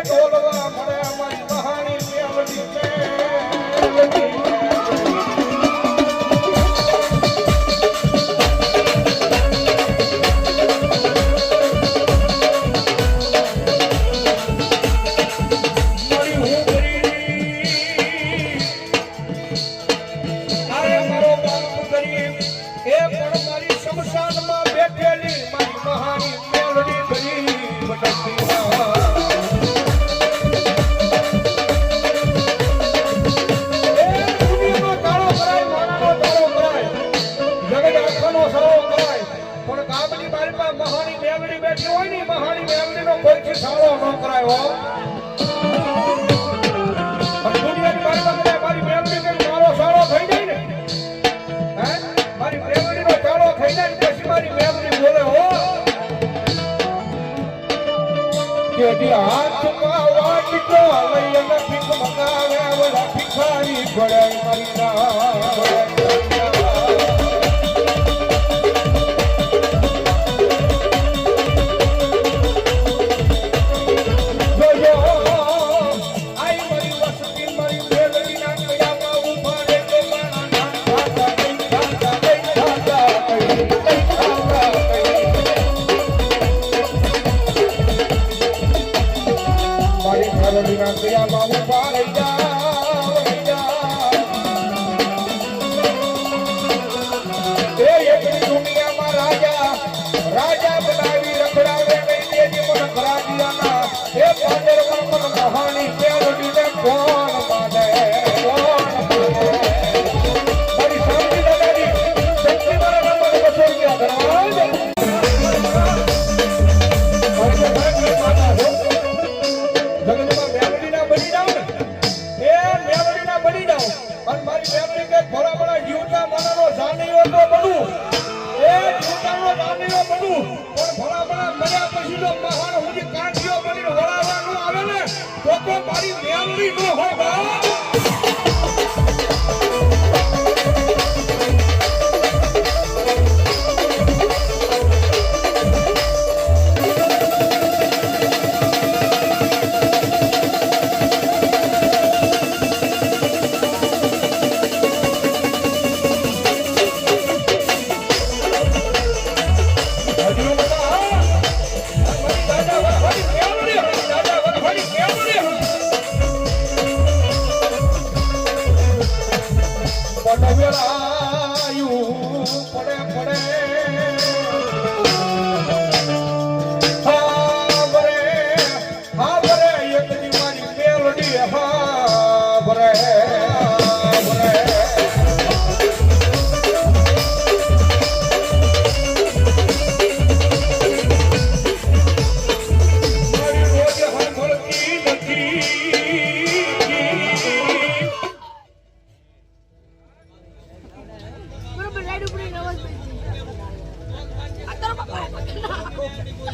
તોલવા મળે અમારી મહાની મેલડી હાથ વાટકો લઈ અને ભીખ મંગાવે ઓલા ભિખારી પડે મારી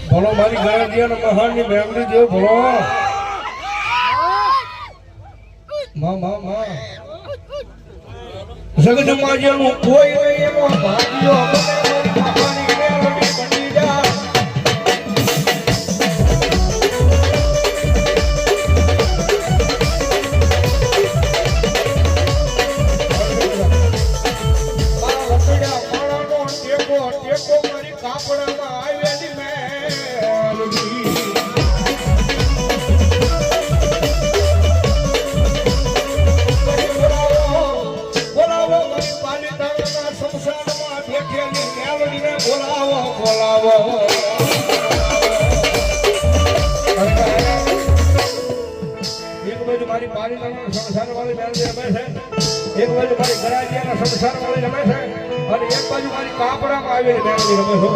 ભલો મારી ગણતરી મહાની મેમરી દેવ ભલો જગતમાં જેનું કોઈ નહીં એનો ભાગ્યો મહાની મેમરી બની જા ટેકો મારી કાપડામાં આવેલી મારી પાલીતાણા સંસાર વાળી મેલડી રમે છે, એક બાજુ મારી ગરાજીયાના સંસાર વાળી રમે છે અને એક બાજુ મારી કાપડામાં આવેલી મેલડી રમે છે.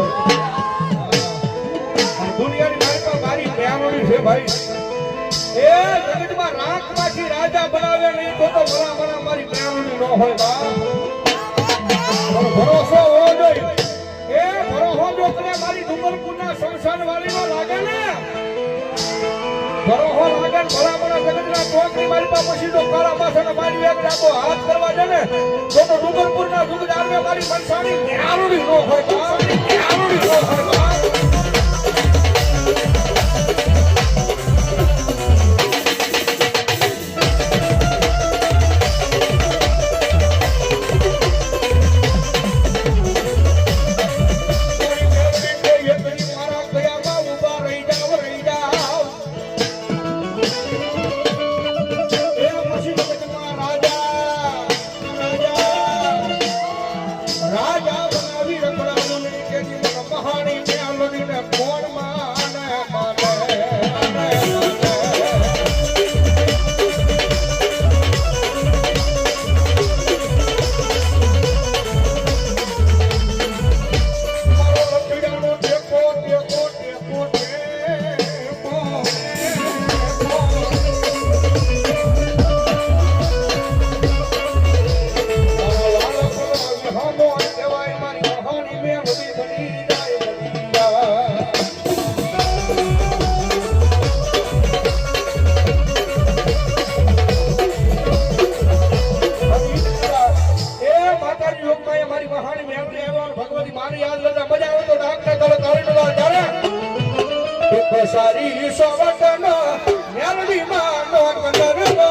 દુનિયાની મારી પાસે મારી મેલડી છે ભાઈ. એ જગતમાં રાતમાંથી રાજા બનાવે નહીં તો ભલા મારી મેલડી ન હોય બા. ભરોસો હોવો જોઈએ. એ ભરોસો જો કરે મારી ડુંગરપુરના સંસાર વાળી નો લાગે ને ભરોસો લાગે ભલા જગતના ટોકની મારી પાસે પછી તો કાળા માથાના મારી એક રાખો હાથ કરવા દે ને તો ડુંગરપુરના જુગદારને મારી મનસાની ન્યારુડી ન હોય ન્યારુડી ન હોય. સારી સોવટન મેલડી માં નો કનરવો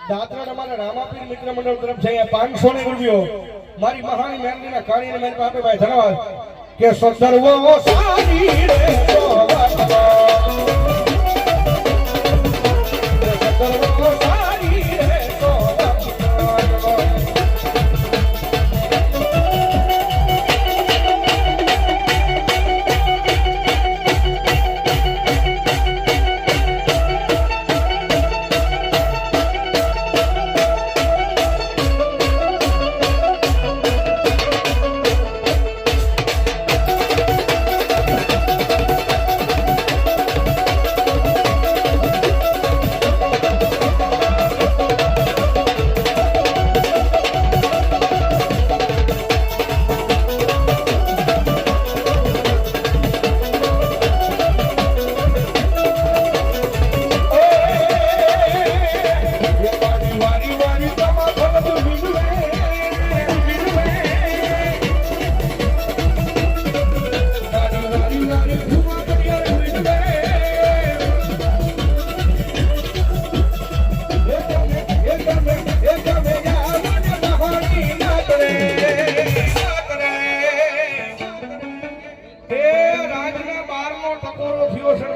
દાત્રા અમારા રામાપીર મિત્ર મંડળ તરફ છે 500 ને રૂપિયો મારી મહાની મેમરીના કાણીને મારી પાસે ભાઈ ધન્યવાદ કે સદર્વો સારી રે સદર્વો સારી રે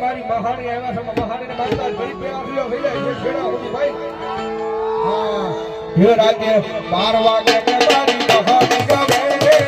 મારી મહાણી આવ્યા છે મહાણીને મારતા ગરીબ પેલા થયો થઈ જાય છે છેડા હોતી ભાઈ હા હે રાજ્ય 12 વાગે કે મારી મહાણી ગવે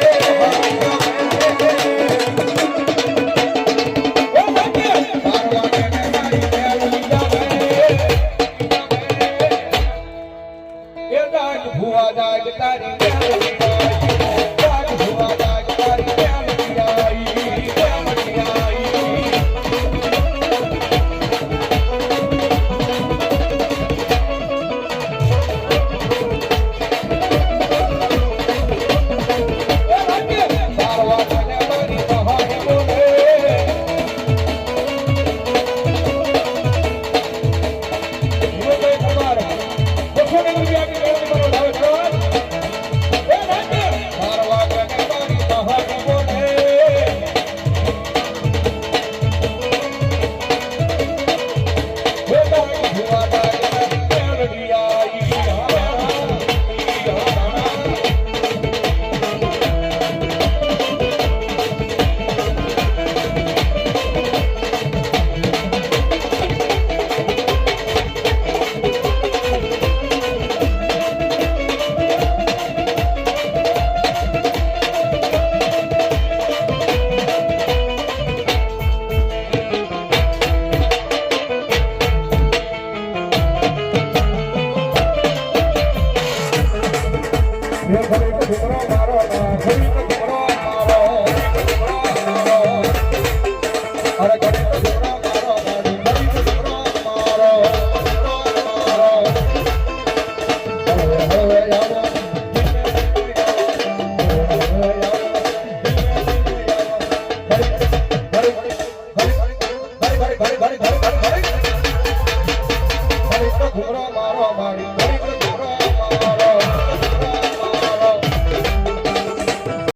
ભાઈ